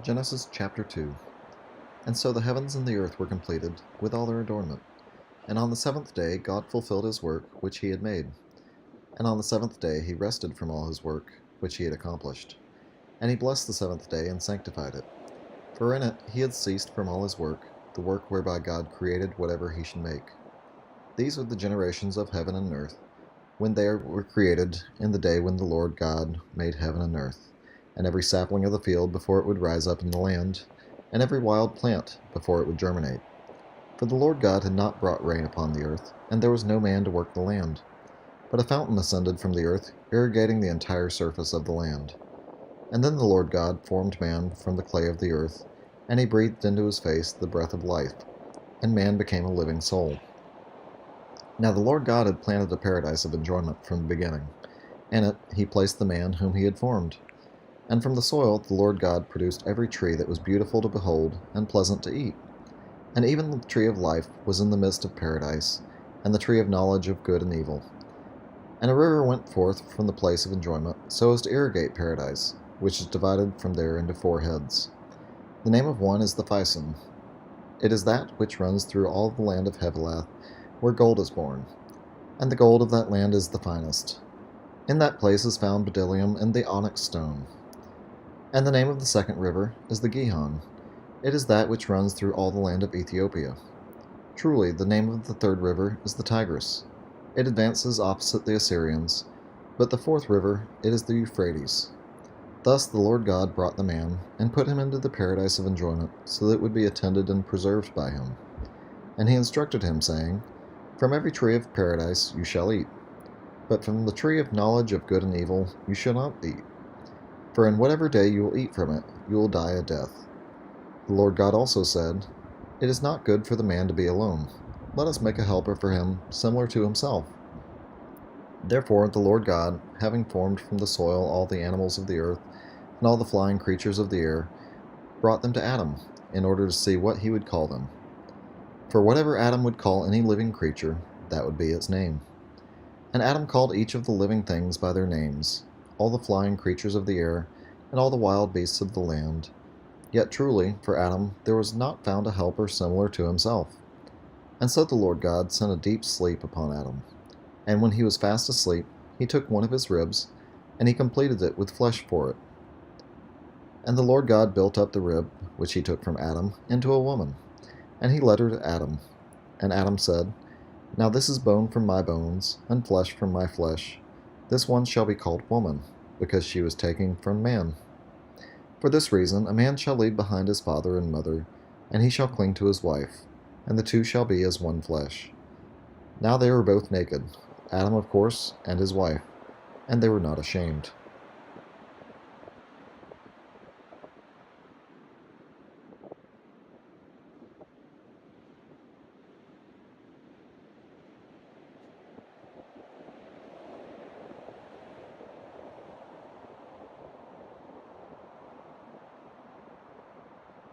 Genesis chapter 2. And so the heavens and the earth were completed, with all their adornment. And on the seventh day God fulfilled his work which he had made. And on the seventh day he rested from all his work which he had accomplished. And he blessed the seventh day and sanctified it. For in it he had ceased from all his work, the work whereby God created whatever he should make. These are the generations of heaven and earth, when they were created in the day when the Lord God made heaven and earth, and every sapling of the field before it would rise up in the land, and every wild plant before it would germinate. For the Lord God had not brought rain upon the earth, and there was no man to work the land. But a fountain ascended from the earth, irrigating the entire surface of the land. And then the Lord God formed man from the clay of the earth, and he breathed into his face the breath of life, and man became a living soul. Now the Lord God had planted a paradise of enjoyment from the beginning. In it he placed the man whom he had formed. And from the soil the Lord God produced every tree that was beautiful to behold and pleasant to eat. And even the tree of life was in the midst of paradise, and the tree of knowledge of good and evil. And a river went forth from the place of enjoyment, so as to irrigate paradise, which is divided from there into four heads. The name of one is the Pison. It is that which runs through all the land of Havilah, where gold is born. And the gold of that land is the finest. In that place is found bdellium and the onyx stone. And the name of the second river is the Gihon. It is that which runs through all the land of Ethiopia. Truly, the name of the third river is the Tigris. It advances opposite the Assyrians, but the fourth river, it is the Euphrates. Thus the Lord God brought the man, and put him into the paradise of enjoyment, so that it would be attended and preserved by him. And he instructed him, saying, From every tree of paradise you shall eat, but from the tree of knowledge of good and evil you shall not eat. For in whatever day you will eat from it, you will die a death. The Lord God also said, It is not good for the man to be alone. Let us make a helper for him, similar to himself. Therefore the Lord God, having formed from the soil all the animals of the earth, and all the flying creatures of the air, brought them to Adam, in order to see what he would call them. For whatever Adam would call any living creature, that would be its name. And Adam called each of the living things by their names, all the flying creatures of the air, and all the wild beasts of the land. Yet truly, for Adam there was not found a helper similar to himself. And so the Lord God sent a deep sleep upon Adam. And when he was fast asleep, he took one of his ribs, and he completed it with flesh for it. And the Lord God built up the rib, which he took from Adam, into a woman. And he led her to Adam. And Adam said, Now this is bone from my bones, and flesh from my flesh. This one shall be called woman, because she was taken from man. For this reason a man shall leave behind his father and mother, and he shall cling to his wife, and the two shall be as one flesh. Now they were both naked, Adam of course, and his wife, and they were not ashamed.